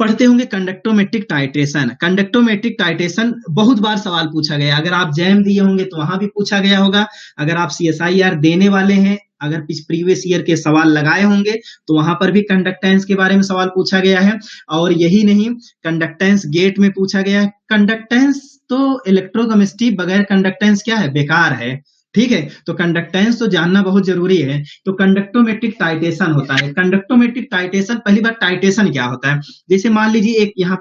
पढ़ते होंगे conductometric titration. Conductometric titration बहुत बार सवाल पूछा गया, अगर आप जैम दिए होंगे तो वहां भी पूछा गया होगा, अगर आप CSIR देने वाले हैं, अगर प्रीवियस ईयर के सवाल लगाए होंगे तो वहां पर भी कंडक्टेंस के बारे में सवाल पूछा गया है। और यही नहीं, कंडक्टेंस गेट में पूछा गया है। कंडक्टेंस तो इलेक्ट्रोकेमिस्ट्री बगैर कंडक्टेंस क्या है, बेकार है। ठीक है, तो कंडक्टेंस तो जानना बहुत जरूरी है। तो कंडक्टोमेट्रिक टाइटेशन होता है। कंडक्टोमेट्रिक टाइटेशन, पहली बार टाइटेशन क्या होता है, जैसे मान लीजिए एक यहाँ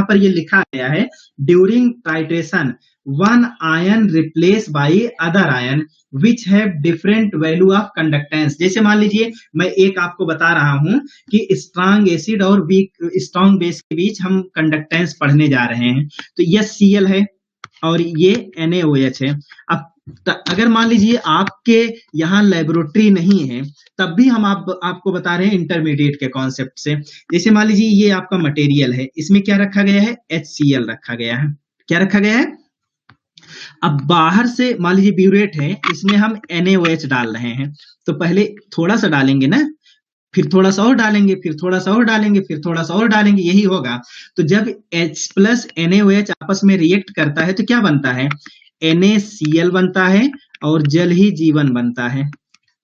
पर ये लिखा गया है, during titration one ion replace by other ion which have different value of conductance. जैसे मान लीजिए मैं एक आपको बता रहा हूं कि स्ट्रांग एसिड और वीक स्ट्रांग बेस के बीच हम कंडक्टेंस पढ़ने जा रहे हैं, तो ये Cl है और ये NaOH है। अब अगर मान लीजिए आपके यहाँ लेबोरेटरी नहीं है, तब भी हम आपको बता रहे हैं इंटरमीडिएट के कॉन्सेप्ट से। जैसे मान लीजिए ये आपका मटेरियल है, इसमें क्या रखा गया है, HCl रखा गया है। क्या रखा गया है? अब बाहर से मान लीजिए ब्यूरेट है, इसमें हम NaOH डाल रहे हैं, तो पहले थोड़ा सा डालेंगे ना, फिर थोड़ा सा और डालेंगे, फिर थोड़ा सा और डालेंगे, फिर थोड़ा सा और डालेंगे, यही होगा। तो जब H प्लस NaOH आपस में रिएक्ट करता है तो क्या बनता है, NaCl बनता है और जल ही जीवन बनता है।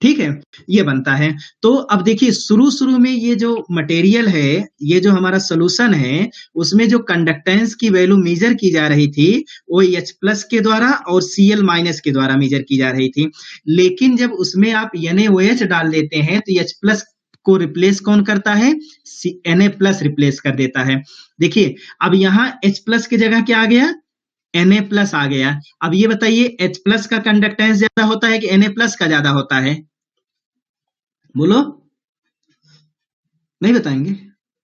ठीक है, ये बनता है। तो अब देखिए शुरू शुरू में ये जो मटेरियल है, ये जो हमारा सोल्यूशन है, उसमें जो कंडक्टेंस की वैल्यू मेजर की जा रही थी वो H प्लस के द्वारा और Cl माइनस के द्वारा मेजर की जा रही थी। लेकिन जब उसमें आप NaOH डाल देते हैं तो H प्लस को रिप्लेस कौन करता है, Na प्लस रिप्लेस कर देता है। देखिए अब यहाँ H प्लस की जगह क्या आ गया, Na प्लस आ गया। अब ये बताइए H प्लस का कंडक्टेंस ज्यादा होता है कि Na प्लस का ज्यादा होता है, बोलो, नहीं बताएंगे?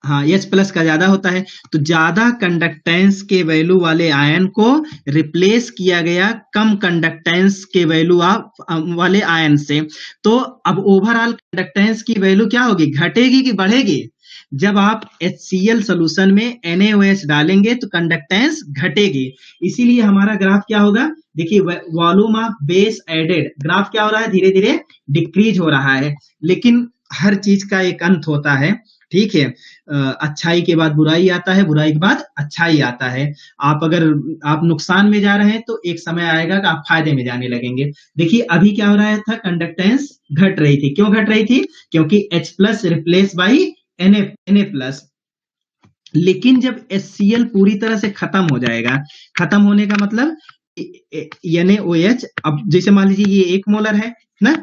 हाँ, H प्लस का ज्यादा होता है। तो ज्यादा कंडक्टेंस के वैल्यू वाले आयन को रिप्लेस किया गया कम कंडक्टेंस के वैल्यू वाले आयन से। तो अब ओवरऑल कंडक्टेंस की वैल्यू क्या होगी, घटेगी कि बढ़ेगी? जब आप HCl सोल्यूशन में NaOH डालेंगे तो कंडक्टेंस घटेगी। इसीलिए हमारा ग्राफ क्या होगा, देखिए volume of base added, graph क्या हो रहा है, धीरे धीरे डिक्रीज हो रहा है। लेकिन हर चीज का एक अंत होता है, ठीक है। अच्छाई के बाद बुराई आता है, बुराई के बाद अच्छाई आता है। अगर आप नुकसान में जा रहे हैं तो एक समय आएगा कि आप फायदे में जाने लगेंगे। देखिए अभी क्या हो रहा था, कंडक्टेंस घट रही थी। क्यों घट रही थी? क्योंकि H plus replace by Na plus. लेकिन जब HCl पूरी तरह से खत्म हो जाएगा, खत्म होने का मतलब NaOH, अब जैसे मान लीजिए ये 1 मोलर है ना,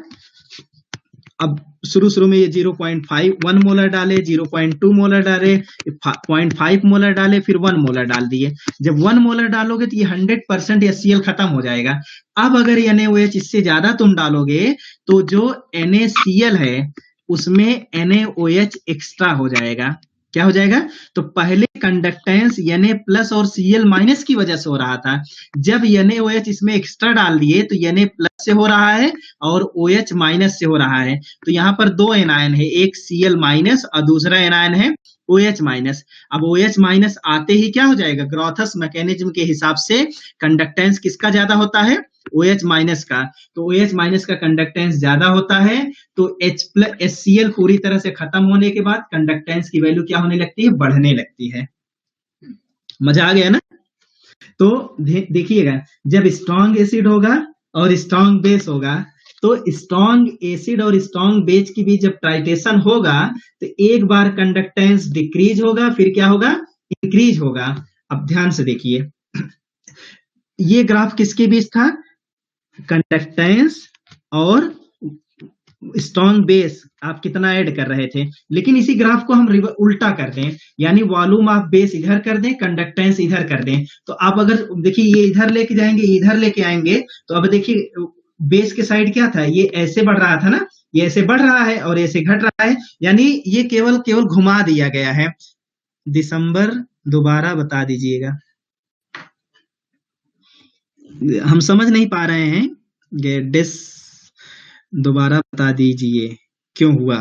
अब शुरू शुरू में ये 0.1 मोलर डाले, 0.2 मोलर डाले, 0.5 मोलर डाले, फिर 1 मोलर डाल दिए। जब 1 मोलर डालोगे तो ये 100% HCl खत्म हो जाएगा। अब अगर NaOH इससे ज्यादा तुम डालोगे तो जो NaCl है उसमें NaOH एक्स्ट्रा हो जाएगा। क्या हो जाएगा? तो पहले कंडक्टेंस Na प्लस और Cl माइनस की वजह से हो रहा था, जब NaOH इसमें एक्स्ट्रा डाल दिए तो Na प्लस से हो रहा है और OH माइनस से हो रहा है। तो यहाँ पर 2 एनायन है, एक Cl माइनस और दूसरा एनायन है OH माइनस। अब OH माइनस आते ही क्या हो जाएगा, ग्रॉथस मैकेनिज्म के हिसाब से कंडक्टेंस किसका ज्यादा होता है, OH माइनस का। तो OH माइनस का कंडक्टेंस ज्यादा होता है, तो HCl पूरी तरह से खत्म होने के बाद कंडक्टेंस की वैल्यू क्या होने लगती है, बढ़ने लगती है। मजा आ गया ना? तो देखिएगा, जब स्ट्रॉन्ग एसिड होगा और स्ट्रॉन्ग बेस होगा, तो स्ट्रॉन्ग एसिड और स्ट्रॉन्ग बेस के बीच जब टाइट्रेशन होगा तो एक बार कंडक्टेंस डिक्रीज होगा, फिर क्या होगा, इंक्रीज होगा। अब ध्यान से देखिए, ये ग्राफ किसके बीच था, कंडक्टेंस और स्ट्रॉन्ग बेस आप कितना ऐड कर रहे थे। लेकिन इसी ग्राफ को हम उल्टा कर दें, यानी वॉल्यूम ऑफ बेस इधर कर दें, कंडक्टेंस इधर कर दें, तो आप अगर देखिए ये इधर लेके जाएंगे, इधर लेके आएंगे, तो अब देखिए बेस के साइड क्या था, ये ऐसे बढ़ रहा था ना, ये ऐसे बढ़ रहा है और ऐसे घट रहा है, यानी ये केवल घुमा दिया गया है। दिसंबर दोबारा बता दीजिएगा, हम समझ नहीं पा रहे हैं, डिस दोबारा बता दीजिए क्यों हुआ,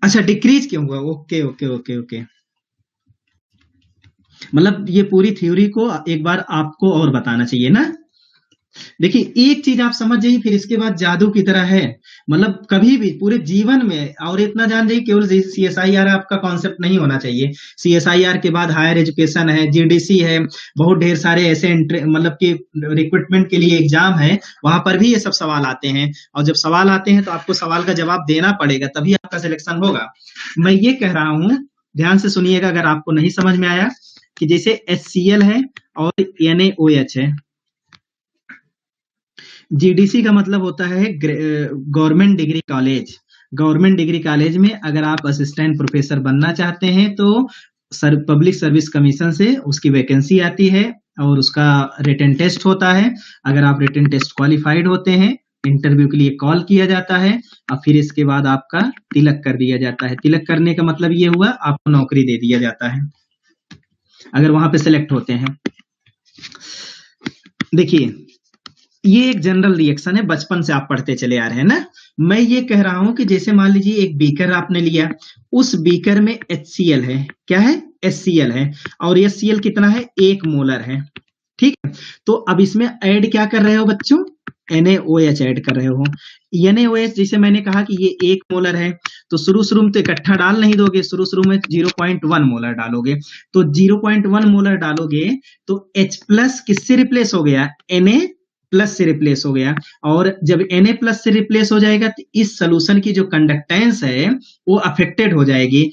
अच्छा डिक्रीज क्यों हुआ। ओके ओके ओके ओके, मतलब ये पूरी थ्योरी को एक बार आपको और बताना चाहिए ना। देखिए एक चीज आप समझ जाइए, फिर इसके बाद जादू की तरह है, मतलब कभी भी पूरे जीवन में, और इतना जान जाइए केवल CSIR आपका कॉन्सेप्ट नहीं होना चाहिए। CSIR के बाद हायर एजुकेशन है, GDC है, बहुत ढेर सारे ऐसे मतलब कि रिक्रूटमेंट के लिए एग्जाम है, वहां पर भी ये सब सवाल आते हैं, और जब सवाल आते हैं तो आपको सवाल का जवाब देना पड़ेगा, तभी आपका सिलेक्शन होगा। मैं ये कह रहा हूं, ध्यान से सुनिएगा अगर आपको नहीं समझ में आया, कि जैसे HCl है और NaOH है। GDC का मतलब होता है government degree college. Government degree college में अगर आप असिस्टेंट प्रोफेसर बनना चाहते हैं तो पब्लिक सर्विस कमीशन से उसकी वैकेंसी आती है, और उसका रिटन टेस्ट होता है। अगर आप रिटन टेस्ट क्वालिफाइड होते हैं, इंटरव्यू के लिए कॉल किया जाता है, और फिर इसके बाद आपका तिलक कर दिया जाता है। तिलक करने का मतलब ये हुआ आपको नौकरी दे दिया जाता है, अगर वहां पे सिलेक्ट होते हैं। देखिए ये एक जनरल रिएक्शन है, बचपन से आप पढ़ते चले आ रहे हैं ना। मैं ये कह रहा हूं कि जैसे मान लीजिए एक बीकर आपने लिया, उस बीकर में HCl है, क्या है, HCl है, और HCl कितना है, 1 मोलर है, ठीक है। तो अब इसमें ऐड क्या कर रहे हो बच्चों, NaOH ऐड कर रहे हो। NaOH जैसे मैंने कहा कि ये 1 मोलर है, तो शुरू में तो इकट्ठा डाल नहीं दोगे, शुरू में 0.1 मोलर डालोगे। तो 0.1 मोलर डालोगे तो H प्लस किससे रिप्लेस हो गया, Na प्लस से रिप्लेस हो गया, और जब Na प्लस से रिप्लेस हो जाएगा तो इस सोल्यूशन की जो कंडक्टेंस है वो अफेक्टेड हो जाएगी।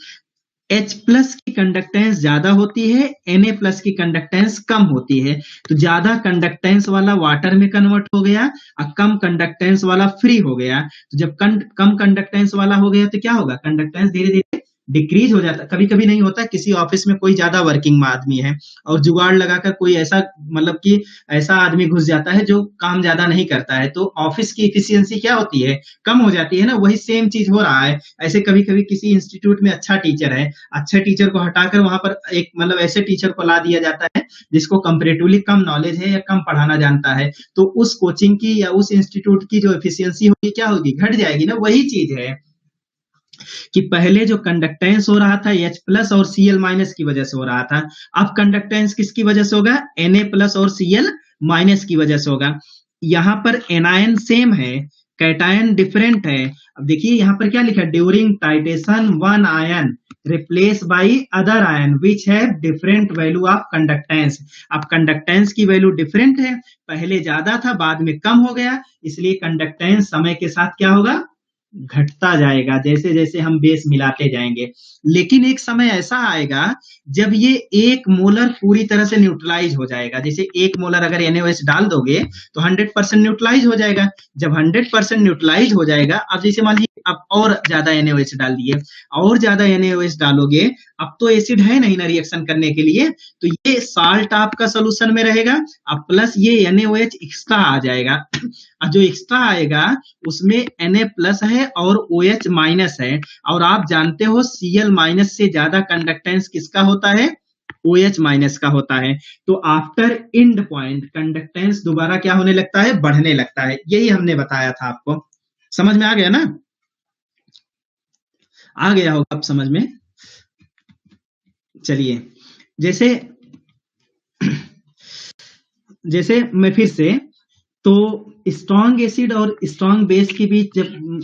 H प्लस की कंडक्टेंस ज्यादा होती है, Na प्लस की कंडक्टेंस कम होती है। तो ज्यादा कंडक्टेंस वाला वाटर में कन्वर्ट हो गया, और कम कंडक्टेंस वाला फ्री हो गया। तो जब कम कंडक्टेंस वाला हो गया तो क्या होगा, कंडक्टेंस धीरे धीरे डिक्रीज हो जाता। कभी कभी नहीं होता, किसी ऑफिस में कोई ज्यादा वर्किंग आदमी है और जुगाड़ लगाकर कोई ऐसा, मतलब कि ऐसा आदमी घुस जाता है जो काम ज्यादा नहीं करता है, तो ऑफिस की इफिशियंसी क्या होती है, कम हो जाती है ना। वही सेम चीज हो रहा है। ऐसे कभी कभी किसी इंस्टीट्यूट में अच्छा टीचर है, अच्छे टीचर को हटाकर वहां पर एक मतलब ऐसे टीचर को ला दिया जाता है जिसको कंपेरेटिवली कम नॉलेज है या कम पढ़ाना जानता है, तो उस कोचिंग की या उस इंस्टीट्यूट की जो एफिशिएंसी होगी क्या होगी, घट जाएगी ना। वही चीज है कि पहले जो कंडक्टेंस हो रहा था H प्लस और Cl माइनस की वजह से हो रहा था, अब कंडक्टेंस किसकी वजह से होगा, Na प्लस और Cl माइनस की वजह से होगा। यहाँ पर एनायन सेम है, कैटायन डिफरेंट है। अब देखिए यहाँ पर क्या लिखा, during titration one ion replace by other ion विच है डिफरेंट वैल्यू ऑफ कंडक्टेंस। अब कंडक्टेंस की वैल्यू डिफरेंट है, पहले ज्यादा था बाद में कम हो गया, इसलिए कंडक्टेंस समय के साथ क्या होगा, घटता जाएगा, जैसे जैसे हम बेस मिलाते जाएंगे। लेकिन एक समय ऐसा आएगा जब ये 1 मोलर पूरी तरह से न्यूट्रलाइज हो जाएगा। जैसे 1 मोलर अगर NaOH डाल दोगे तो 100% न्यूट्रलाइज हो जाएगा। जब 100% न्यूट्रलाइज हो जाएगा, अब जैसे मान लीजिए अब और ज्यादा NaOH डाल दिए, और ज्यादा NaOH डालोगे, अब तो एसिड है नहीं ना रिएक्शन करने के लिए, तो ये साल्ट आपका सोल्यूशन में रहेगा, अब प्लस ये NaOH एक्स्ट्रा आ जाएगा। और जो एक्स्ट्रा आएगा उसमें Na प्लस है और OH माइनस है, और आप जानते हो Cl माइनस से ज्यादा कंडक्टेंस किसका होता है, OH माइनस का होता है। तो आफ्टर एंड पॉइंट कंडक्टेंस दोबारा क्या होने लगता है, बढ़ने लगता है। यही हमने बताया था आपको, समझ में आ गया ना, आ गया होगा अब समझ में। चलिए जैसे जैसे मैं फिर से, तो स्ट्रॉन्ग एसिड और स्ट्रॉन्ग बेस के बीच जब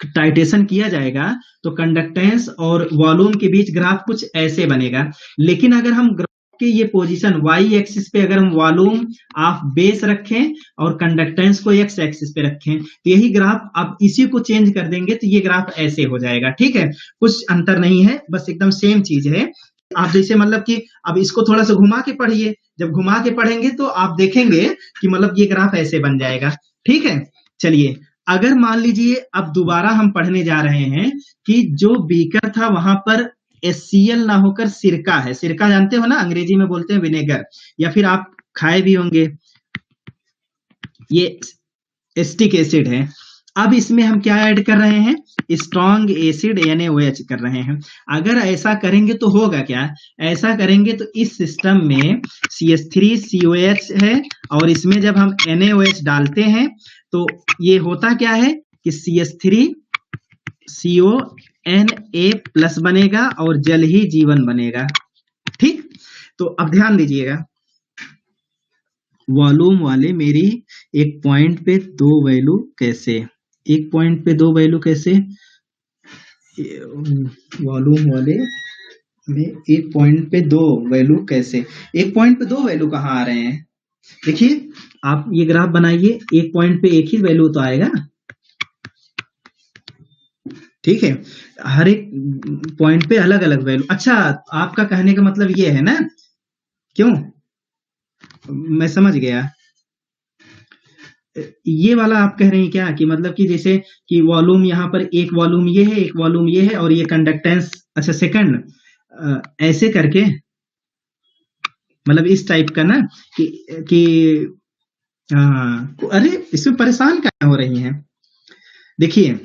टाइटेशन किया जाएगा तो कंडक्टेंस और वॉल्यूम के बीच ग्राफ कुछ ऐसे बनेगा। लेकिन अगर हम ग्राफ के ये पोजीशन y एक्सिस पे अगर हम वॉल्यूम ऑफ बेस रखें और कंडक्टेंस को x एक्सिस पे रखें, तो यही ग्राफ, अब इसी को चेंज कर देंगे तो ये ग्राफ ऐसे हो जाएगा। ठीक है, कुछ अंतर नहीं है, बस एकदम सेम चीज है। आप जैसे मतलब कि अब इसको थोड़ा सा घुमा के पढ़िए, जब घुमा के पढ़ेंगे तो आप देखेंगे कि मतलब ये ग्राफ ऐसे बन जाएगा। ठीक है, चलिए अगर मान लीजिए अब दोबारा हम पढ़ने जा रहे हैं कि जो बीकर था वहां पर HCl ना होकर सिरका है। सिरका जानते हो ना, अंग्रेजी में बोलते हैं विनेगर, या फिर आप खाए भी होंगे, ये एसिटिक एसिड है। अब इसमें हम क्या ऐड कर रहे हैं, स्ट्रॉन्ग एसिड NaOH कर रहे हैं। अगर ऐसा करेंगे तो होगा क्या, ऐसा करेंगे तो इस सिस्टम में CH3COH है, और इसमें जब हम NaOH डालते हैं तो ये होता क्या है कि CH3CONA प्लस बनेगा और जल ही जीवन बनेगा। ठीक, तो अब ध्यान दीजिएगा, वॉल्यूम वाले मेरी एक पॉइंट पे दो वैल्यू कैसे, एक पॉइंट पे दो वैल्यू कैसे, वॉल्यूम वाले में एक पॉइंट पे दो वैल्यू कैसे, एक पॉइंट पे दो वैल्यू कहाँ आ रहे हैं? देखिए आप ये ग्राफ बनाइए, एक पॉइंट पे एक ही वैल्यू तो आएगा, ठीक है, हर एक पॉइंट पे अलग अलग वैल्यू। अच्छा, आपका कहने का मतलब ये है ना, क्यों, मैं समझ गया, ये वाला आप कह रहे हैं क्या, कि मतलब कि जैसे कि वॉल्यूम यहाँ पर एक वॉल्यूम ये है, एक वॉल्यूम ये है और ये कंडक्टेंस, अच्छा सेकंड, ऐसे करके, मतलब इस टाइप का ना, कि हाँ, अरे इसमें परेशान क्या हो रही हैं? देखिए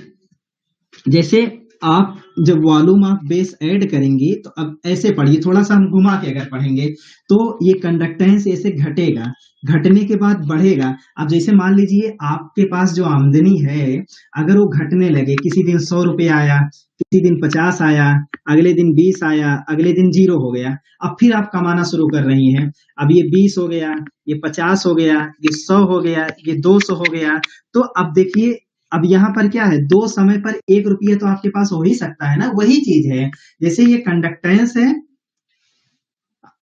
जैसे आप जब वॉल्यूम ऑफ बेस ऐड करेंगे तो अब ऐसे पढ़िए, थोड़ा सा हम घुमा के अगर पढ़ेंगे तो ये कंडक्टेंस ऐसे घटेगा, घटने के बाद बढ़ेगा। अब जैसे मान लीजिए आपके पास जो आमदनी है अगर वो घटने लगे, किसी दिन 100 रुपये आया, किसी दिन 50 आया, अगले दिन 20 आया, अगले दिन 0 हो गया, अब फिर आप कमाना शुरू कर रही हैं, अब ये 20 हो गया, ये 50 हो गया, ये 100 हो गया, ये 200 हो गया, तो अब देखिए अब यहाँ पर क्या है, दो समय पर 1 रुपये तो आपके पास हो ही सकता है ना, वही चीज है, जैसे ये कंडक्टेंस है,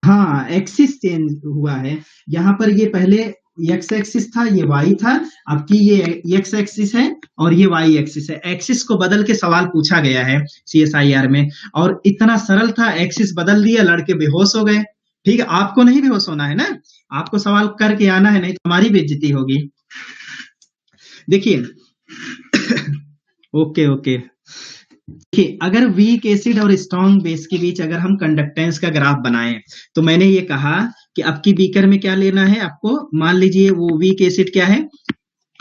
हाँ एक्सिस चेंज हुआ है, यहाँ पर ये पहले एक्स एक्सिस था, ये वाई था, अब की ये एक्स एक्सिस है और ये वाई एक्सिस है, एक्सिस को बदल के सवाल पूछा गया है CSIR में, और इतना सरल था, एक्सिस बदल दिया, लड़के बेहोश हो गए। ठीक है, आपको नहीं बेहोश होना है ना, आपको सवाल करके आना है, नहीं तो हमारी बेइज्जती होगी। देखिए ओके ओके, देखिए अगर वीक एसिड और स्ट्रॉन्ग बेस के बीच अगर हम कंडक्टेंस का ग्राफ बनाएं, तो मैंने ये कहा कि आपकी बीकर में क्या लेना है आपको, मान लीजिए वो वीक एसिड क्या है,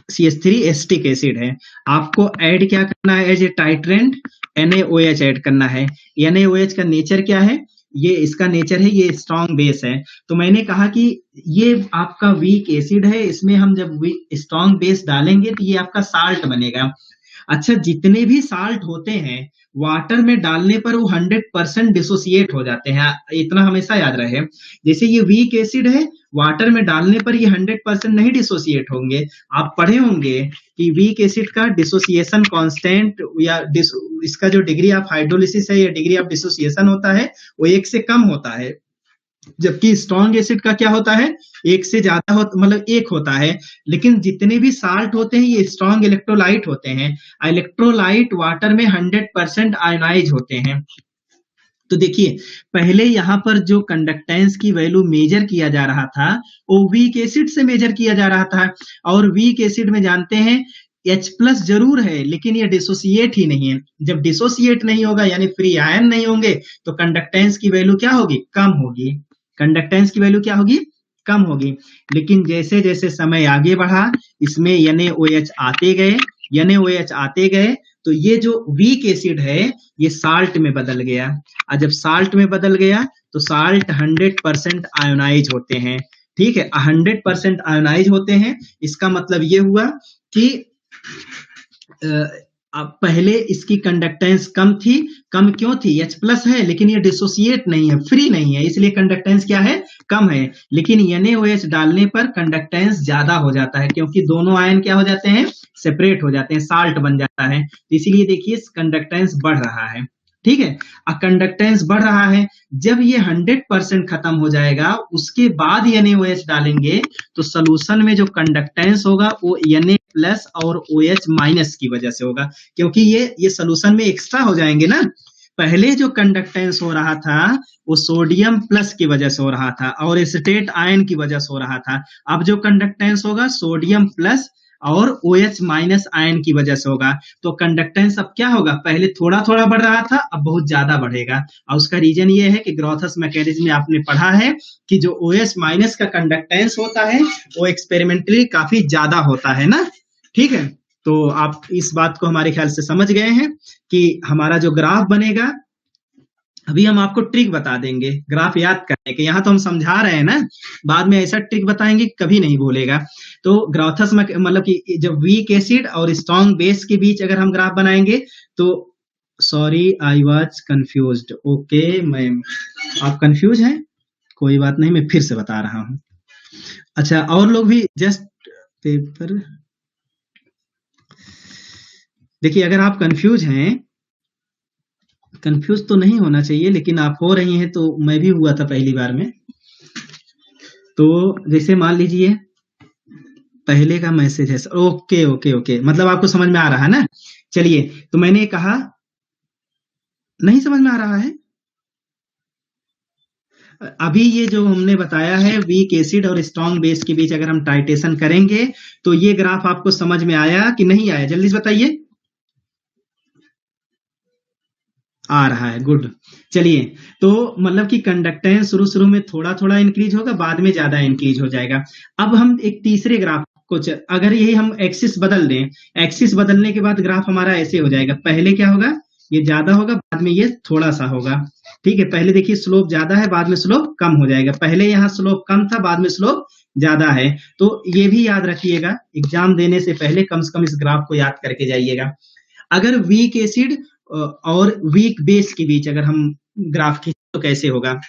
CH3 एसिटिक एसिड है, आपको ऐड क्या करना है, as a titrant NaOH add करना है। NaOH का नेचर क्या है, ये इसका नेचर है, ये स्ट्रॉन्ग बेस है, तो मैंने कहा कि ये आपका वीक एसिड है, इसमें हम जब स्ट्रॉन्ग बेस डालेंगे तो ये आपका साल्ट बनेगा। अच्छा, जितने भी साल्ट होते हैं वाटर में डालने पर वो 100% डिसोसिएट हो जाते हैं, इतना हमेशा याद रहे। जैसे ये वीक एसिड है, वाटर में डालने पर ये 100% नहीं डिसोसिएट होंगे। आप पढ़े होंगे कि वीक एसिड का डिसोसिएशन कांस्टेंट या इसका जो डिग्री ऑफ हाइड्रोलिसिस है या डिग्री ऑफ डिसोसिएशन होता है वो 1 से कम होता है, जबकि स्ट्रॉन्ग एसिड का क्या होता है, 1 से ज्यादा मतलब 1 होता है। लेकिन जितने भी साल्ट होते हैं ये स्ट्रॉन्ग इलेक्ट्रोलाइट होते हैं, इलेक्ट्रोलाइट वाटर में 100% आयोनाइज होते हैं। तो देखिए पहले यहाँ पर जो कंडक्टेंस की वैल्यू मेजर किया जा रहा था वो वीक एसिड से मेजर किया जा रहा था, और वीक एसिड में जानते हैं H+ जरूर है लेकिन ये डिसोसिएट ही नहीं है, जब डिसोसिएट नहीं होगा यानी फ्री आयन नहीं होंगे तो कंडक्टेंस की वैल्यू क्या होगी, कम होगी, कंडक्टेंस की वैल्यू क्या होगी, कम होगी। लेकिन जैसे जैसे समय आगे बढ़ा इसमें NaOH आते गए, NaOH आते गए, तो ये जो वीक एसिड है ये साल्ट में बदल गया, और जब साल्ट में बदल गया तो साल्ट 100% आयोनाइज होते हैं। ठीक है, 100% आयोनाइज होते हैं, इसका मतलब ये हुआ कि अब पहले इसकी कंडक्टेंस कम थी, कम क्यों थी, H+ है लेकिन ये डिसोसिएट नहीं है, फ्री नहीं है, इसलिए कंडक्टेंस क्या है, कम है। लेकिन NaOH डालने पर कंडक्टेंस ज्यादा हो जाता है, क्योंकि दोनों आयन क्या हो जाते हैं, सेपरेट हो जाते हैं, साल्ट बन जाता है, इसीलिए देखिए कंडक्टेंस बढ़ रहा है। ठीक है, अब कंडक्टेंस बढ़ रहा है, जब ये 100% खत्म हो जाएगा उसके बाद NaOH डालेंगे तो सोल्यूशन में जो कंडक्टेंस होगा वो Na+ और OH- की वजह से होगा, क्योंकि ये सोल्यूशन में एक्स्ट्रा हो जाएंगे ना। पहले जो कंडक्टेंस हो रहा था वो सोडियम प्लस की वजह से हो रहा था और एसिटेट आयन की वजह से हो रहा था, अब जो कंडक्टेंस होगा सोडियम प्लस और OH- आयन की वजह से होगा, तो कंडक्टेंस अब क्या होगा, पहले थोड़ा थोड़ा बढ़ रहा था अब बहुत ज्यादा बढ़ेगा, और उसका रीजन ये है कि ग्रॉथस मैकेनिज्म में आपने पढ़ा है कि जो OH- का कंडक्टेंस होता है वो एक्सपेरिमेंटली काफी ज्यादा होता है ना। ठीक है, तो आप इस बात को हमारे ख्याल से समझ गए हैं कि हमारा जो ग्राफ बनेगा, अभी हम आपको ट्रिक बता देंगे ग्राफ याद करने के, यहाँ तो हम समझा रहे हैं ना, बाद में ऐसा ट्रिक बताएंगे कभी नहीं भूलेगा। तो ग्राथस में मतलब कि जब वीक एसिड और स्ट्रॉन्ग बेस के बीच अगर हम ग्राफ बनाएंगे तो, sorry I was confused, okay ma'am, आप कंफ्यूज हैं, कोई बात नहीं, मैं फिर से बता रहा हूँ। अच्छा, और लोग भी जस्ट पेपर, देखिए अगर आप कंफ्यूज हैं, कंफ्यूज तो नहीं होना चाहिए, लेकिन आप हो रही हैं, तो मैं भी हुआ था पहली बार में। तो जैसे मान लीजिए पहले का मैसेज है, ओके ओके ओके, मतलब आपको समझ में आ रहा है ना। चलिए, तो मैंने कहा नहीं समझ में आ रहा है। अभी ये जो हमने बताया है वीक एसिड और स्ट्रॉन्ग बेस के बीच अगर हम टाइटेशन करेंगे, तो ये ग्राफ आपको समझ में आया कि नहीं आया, जल्दी से बताइए। आ रहा है, गुड। चलिए, तो मतलब कि कंडक्टेंस शुरू शुरू में थोड़ा थोड़ा इंक्रीज होगा, बाद में ज्यादा इंक्रीज हो जाएगा। अब हम एक तीसरे ग्राफ को अगर यही हम एक्सिस बदल दें, एक्सिस बदलने के बाद ग्राफ हमारा ऐसे हो जाएगा, पहले क्या होगा, ये ज्यादा होगा, बाद में ये थोड़ा सा होगा। ठीक है, पहले देखिए स्लोप ज्यादा है, बाद में स्लोप कम हो जाएगा, पहले यहाँ स्लोप कम था, बाद में स्लोप ज्यादा है। तो ये भी याद रखिएगा, एग्जाम देने से पहले कम से कम इस ग्राफ को याद करके जाइएगा। अगर वीक एसिड और वीक बेस के बीच अगर हम ग्राफ खींचे तो कैसे होगा,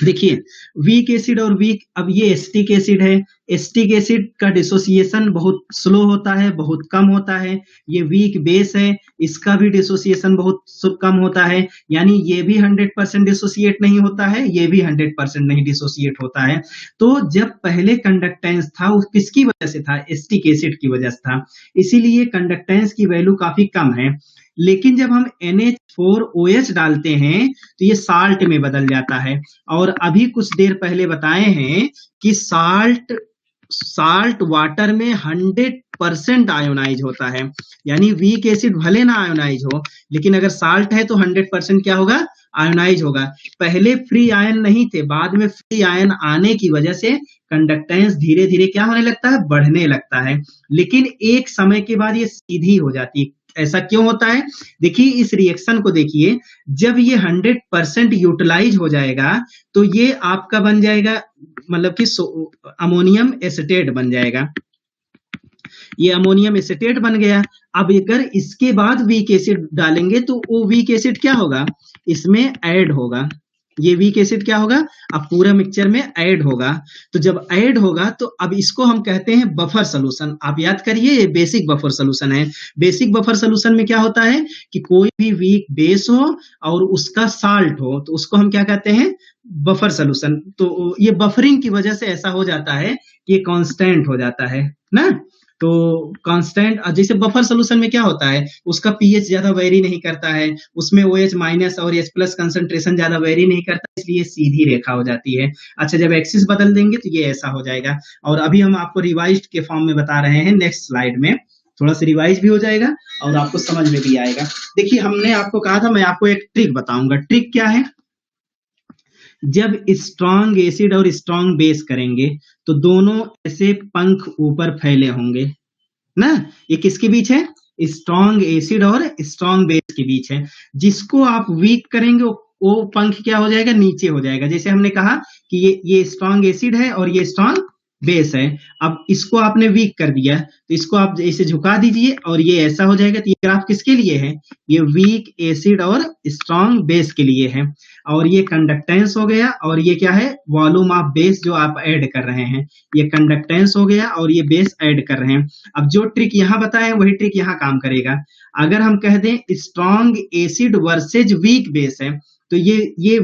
देखिए वीक एसिड और वीक, अब ये एसिटिक एसिड है, एसिटिक एसिड का डिसोसिएशन बहुत स्लो होता है, बहुत कम होता है। ये वीक बेस है, इसका भी डिसोसिएशन बहुत कम होता है, यानी ये भी 100% डिसोसिएट नहीं होता है, ये भी 100% नहीं डिसोसिएट होता है। तो जब पहले कंडक्टेंस था वो किसकी वजह से था, एसिटिक एसिड की वजह से था, इसीलिए कंडक्टेंस की वैल्यू काफी कम है। लेकिन जब हम NH4OH डालते हैं तो ये साल्ट में बदल जाता है। और अभी कुछ देर पहले बताए हैं कि साल्ट वाटर में 100% आयोनाइज होता है, यानी वीक एसिड भले ना आयोनाइज हो, लेकिन अगर साल्ट है तो 100% क्या होगा, आयोनाइज होगा। पहले फ्री आयन नहीं थे, बाद में फ्री आयन आने की वजह से कंडक्टेंस धीरे धीरे क्या होने लगता है, बढ़ने लगता है। लेकिन एक समय के बाद ये सीधी हो जाती है। ऐसा क्यों होता है, देखिए इस रिएक्शन को देखिए, जब ये 100% यूटिलाइज हो जाएगा तो ये आपका बन जाएगा, मतलब कि अमोनियम एसिटेट बन जाएगा। ये अमोनियम एसिटेट बन गया। अब अगर इसके बाद वीक एसिड डालेंगे तो वो वीक एसिड क्या होगा, इसमें ऐड होगा। ये वीक एसिड क्या होगा, अब पूरा मिक्सचर में ऐड होगा। तो जब ऐड होगा तो अब इसको हम कहते हैं बफर सोल्यूशन। आप याद करिए, ये बेसिक बफर सोल्यूशन है। बेसिक बफर सोल्यूशन में क्या होता है कि कोई भी वीक बेस हो और उसका साल्ट हो, तो उसको हम क्या कहते हैं, बफर सोल्यूशन। तो ये बफरिंग की वजह से ऐसा हो जाता है कि ये कांस्टेंट हो जाता है ना। तो कांस्टेंट, जैसे बफर सोल्यूशन में क्या होता है, उसका पीएच ज्यादा वेरी नहीं करता है, उसमें OH माइनस और H+ कंसंट्रेशन ज्यादा वेरी नहीं करता, इसलिए सीधी रेखा हो जाती है। अच्छा, जब एक्सिस बदल देंगे तो ये ऐसा हो जाएगा। और अभी हम आपको रिवाइज्ड के फॉर्म में बता रहे हैं, नेक्स्ट स्लाइड में थोड़ा सा रिवाइज भी हो जाएगा और आपको समझ में भी आएगा। देखिए हमने आपको कहा था, मैं आपको एक ट्रिक बताऊंगा। ट्रिक क्या है, जब स्ट्रॉन्ग एसिड और स्ट्रॉन्ग बेस करेंगे तो दोनों ऐसे पंख ऊपर फैले होंगे ना। ये किसके बीच है, स्ट्रॉन्ग एसिड और स्ट्रॉन्ग बेस के बीच है। जिसको आप वीक करेंगे वो पंख क्या हो जाएगा, नीचे हो जाएगा। जैसे हमने कहा कि ये स्ट्रॉन्ग एसिड है और ये स्ट्रॉन्ग बेस है। अब इसको आपने वीक कर दिया तो इसको आप ऐसे झुका दीजिए और ये ऐसा हो जाएगा। तो ये ग्राफ किसके लिए है, ये वीक एसिड और स्ट्रॉन्ग बेस के लिए है। और ये कंडक्टेंस हो गया, और ये क्या है, वॉल्यूम ऑफ बेस जो आप ऐड कर रहे हैं। ये कंडक्टेंस हो गया और ये बेस ऐड कर रहे हैं। अब जो ट्रिक यहाँ बताए वही ट्रिक यहाँ काम करेगा। अगर हम कह दें strong acid versus weak base है, तो ये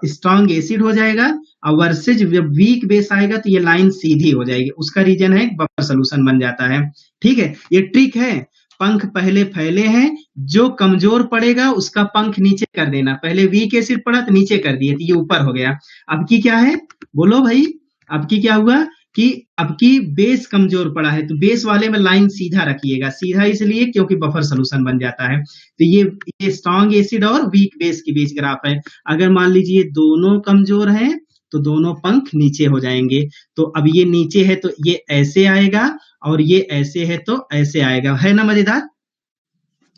स्ट्रॉन्ग एसिड हो जाएगा, और वर्सेज जब वीक बेस आएगा तो ये लाइन सीधी हो जाएगी। उसका रीजन है बफर सोल्यूशन बन जाता है। ठीक है, ये ट्रिक है। पंख पहले फैले हैं, जो कमजोर पड़ेगा उसका पंख नीचे कर देना। पहले वीक एसिड पड़ा तो नीचे कर दिए, तो ये ऊपर हो गया। अब की क्या है, बोलो भाई, अब की क्या हुआ कि अब की बेस कमजोर पड़ा है, तो बेस वाले में लाइन सीधा रखिएगा। सीधा इसलिए क्योंकि बफर सोल्यूशन बन जाता है। तो ये स्ट्रॉन्ग एसिड और वीक बेस के बीच ग्राफ है। अगर मान लीजिए दोनों कमजोर हैं तो दोनों पंख नीचे हो जाएंगे। तो अब ये नीचे है तो ये ऐसे आएगा, और ये ऐसे है तो ऐसे आएगा। है ना मजेदार।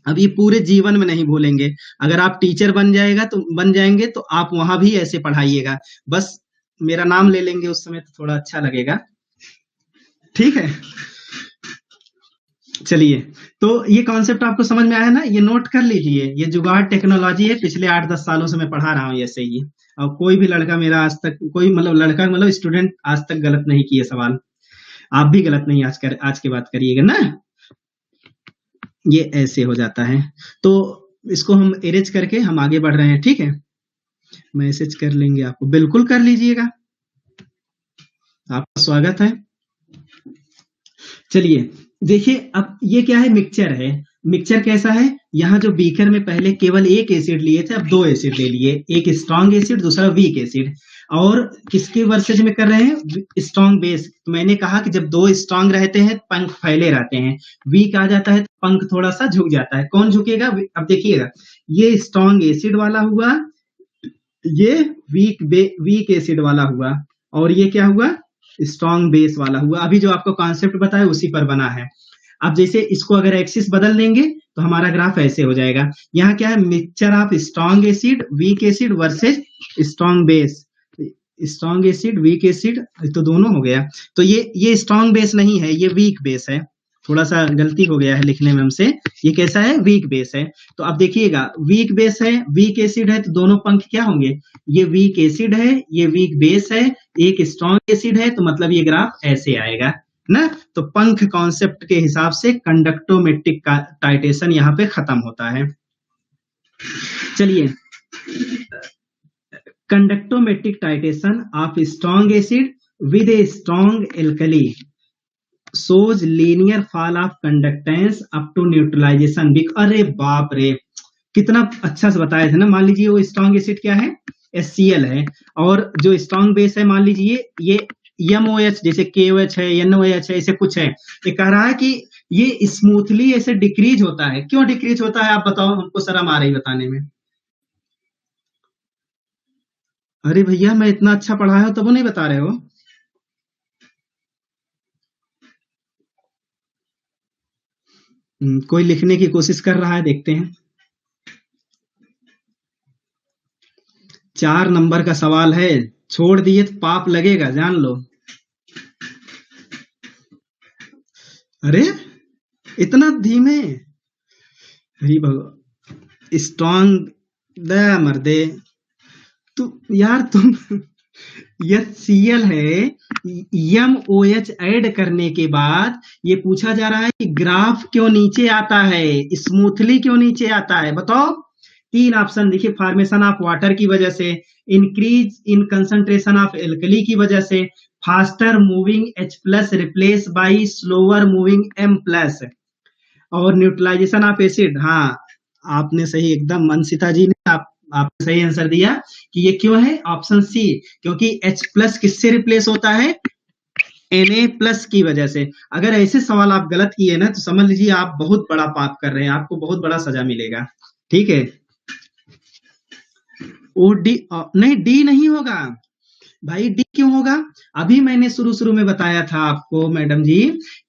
अब ये पूरे जीवन में नहीं भूलेंगे। अगर आप टीचर बन जाएंगे तो आप वहां भी ऐसे पढ़ाइएगा। बस मेरा नाम ले लेंगे उस समय तो थोड़ा अच्छा लगेगा। ठीक है, चलिए, तो ये कॉन्सेप्ट आपको समझ में आया ना, ये नोट कर लीजिए, ये जुगाड़ टेक्नोलॉजी है, पिछले 8-10 सालों से मैं पढ़ा रहा हूँ ऐसे ही। और कोई भी लड़का मेरा आज तक, कोई मतलब लड़का मतलब स्टूडेंट आज तक गलत नहीं किए सवाल। आप भी गलत नहीं आज के बाद करिएगा ना। ये ऐसे हो जाता है, तो इसको हम एरेज करके हम आगे बढ़ रहे हैं, ठीक है। मैसेज कर लेंगे आपको, बिल्कुल कर लीजिएगा, आपका स्वागत है। चलिए देखिए, अब ये क्या है, मिक्सचर है। मिक्सचर कैसा है, यहाँ जो बीकर में पहले केवल एक एसिड लिए थे, अब 2 एसिड ले लिए, एक स्ट्रॉन्ग एसिड, दूसरा वीक एसिड। और किसके वर्सेज में कर रहे हैं, स्ट्रॉन्ग बेस। तो मैंने कहा कि जब 2 स्ट्रॉन्ग रहते हैं पंख फैले रहते हैं, वीक आ जाता है तो पंख थोड़ा सा झुक जाता है। कौन झुकेगा, अब देखिएगा, ये स्ट्रॉन्ग एसिड वाला हुआ, ये वीक एसिड वाला हुआ, और ये क्या हुआ, स्ट्रॉन्ग बेस वाला हुआ। अभी जो आपको कॉन्सेप्ट बताया उसी पर बना है। अब जैसे इसको अगर एक्सिस बदल देंगे तो हमारा ग्राफ ऐसे हो जाएगा। यहाँ क्या है, mixture of strong acid weak acid versus strong base. Strong acid weak acid तो दोनों हो गया। तो ये स्ट्रॉन्ग बेस नहीं है, ये वीक बेस है। थोड़ा सा गलती हो गया है लिखने में हमसे। ये कैसा है, वीक बेस है। तो अब देखिएगा, वीक बेस है, वीक एसिड है, तो दोनों पंख क्या होंगे, ये वीक एसिड है, ये वीक बेस है, एक स्ट्रॉन्ग एसिड है, तो मतलब ये ग्राफ ऐसे आएगा ना। तो पंख कॉन्सेप्ट के हिसाब से कंडक्टोमेट्रिक का टाइटेशन यहाँ पे खत्म होता है। चलिए, conductometric titration of strong acid with a strong alkali shows linear fall of conductance up to neutralization। अरे बाप रे, कितना अच्छा से बताए थे ना। मान लीजिए वो स्ट्रॉन्ग एसिड क्या है, HCl है, और जो स्ट्रॉन्ग बेस है मान लीजिए ये MOH, जैसे KOH है, NOH है, ऐसे कुछ है। ये कह रहा है कि ये स्मूथली ऐसे डिक्रीज होता है। क्यों डिक्रीज होता है आप बताओ, हमको शर्म आ रही बताने में। अरे भैया, मैं इतना अच्छा पढ़ाया हूं तब वो नहीं बता रहे हो। कोई लिखने की कोशिश कर रहा है, देखते हैं। 4 नंबर का सवाल है, छोड़ दिए तो पाप लगेगा, जान लो। अरे इतना धीमे, हरी भगवान, स्ट्रॉन्ग द मर्दे। तू यार तुम HCl है, MOH ऐड करने के बाद ये पूछा जा रहा है कि ग्राफ क्यों नीचे आता है, स्मूथली क्यों नीचे आता है, बताओ। 3 ऑप्शन देखिए, फॉर्मेशन ऑफ वाटर की वजह से, increase in concentration of alkali की वजह से, faster moving H+ replace by slower moving M+, और न्यूट्रलाइजेशन ऑफ एसिड। हाँ, आपने सही एकदम, अंशिता जी ने आपने सही आंसर दिया कि ये क्यों है, ऑप्शन सी, क्योंकि H+ किससे रिप्लेस होता है, Na+ की वजह से। अगर ऐसे सवाल आप गलत किए ना तो समझ लीजिए आप बहुत बड़ा पाप कर रहे हैं, आपको बहुत बड़ा सजा मिलेगा, ठीक है। ओ डी, नहीं डी नहीं होगा भाई, डी क्यों होगा। अभी मैंने शुरू शुरू में बताया था आपको मैडम जी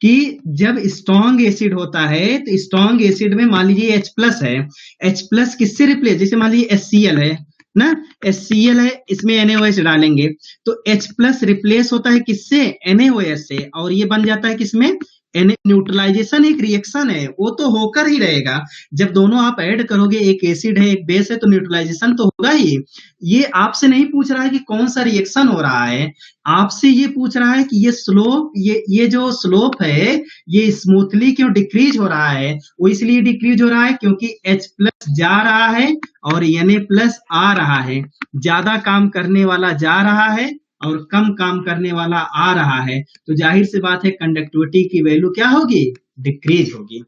कि जब स्ट्रॉन्ग एसिड होता है तो स्ट्रॉन्ग एसिड में मान लीजिए H+ है, H+ किससे रिप्लेस, जैसे मान लीजिए HCl है ना, HCl है, इसमें NaOH डालेंगे तो H+ रिप्लेस होता है किससे, NaOH से, और ये बन जाता है किसमें, न्यूट्रलाइजेशन एक रिएक्शन है, वो तो होकर ही रहेगा। जब दोनों आप ऐड करोगे, एक एसिड है एक बेस है, तो न्यूट्रलाइजेशन तो होगा ही। ये आपसे नहीं पूछ रहा है कि कौन सा रिएक्शन हो रहा है, आपसे ये पूछ रहा है कि ये स्लोप, ये जो स्लोप है ये स्मूथली क्यों डिक्रीज हो रहा है। वो इसलिए डिक्रीज हो रहा है क्योंकि H+ जा रहा है और Na+ आ रहा है। ज्यादा काम करने वाला जा रहा है और कम काम करने वाला आ रहा है, तो जाहिर सी बात है कंडक्टिविटी की वैल्यू क्या होगी, डिक्रीज होगी।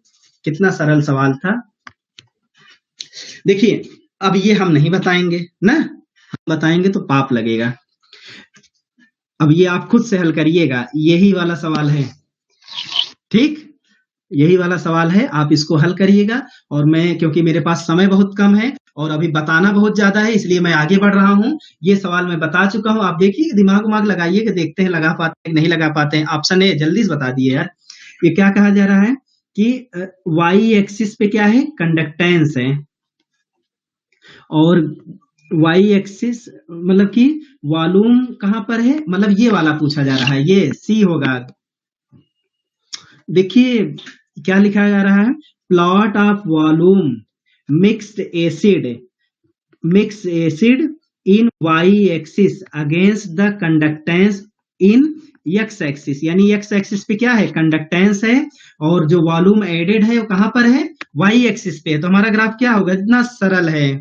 कितना सरल सवाल था। देखिए, अब ये हम नहीं बताएंगे ना, हम बताएंगे तो पाप लगेगा। अब ये आप खुद से हल करिएगा, यही वाला सवाल है, ठीक, यही वाला सवाल है, आप इसको हल करिएगा। और मैं, क्योंकि मेरे पास समय बहुत कम है और अभी बताना बहुत ज्यादा है, इसलिए मैं आगे बढ़ रहा हूँ। ये सवाल मैं बता चुका हूँ, आप देखिए, दिमाग उमाग लगाइए कि देखते हैं लगा पाते हैं नहीं लगा पाते हैं। ऑप्शन ए जल्दी से बता दिए यार। ये क्या कहा जा रहा है कि वाई एक्सिस पे क्या है, कंडक्टेंस है, और वाई एक्सिस मतलब कि वॉल्यूम कहां पर है, मतलब ये वाला पूछा जा रहा है, ये सी होगा। देखिए क्या लिखा जा रहा है? Plot of volume mixed acid in Y axis against the conductance in X axis, यानी एक्स एक्सिस पे क्या है? कंडक्टेंस है, और जो वॉल्यूम एडेड है वो कहां पर है? वाई एक्सिस पे है। तो हमारा ग्राफ क्या होगा? इतना सरल है।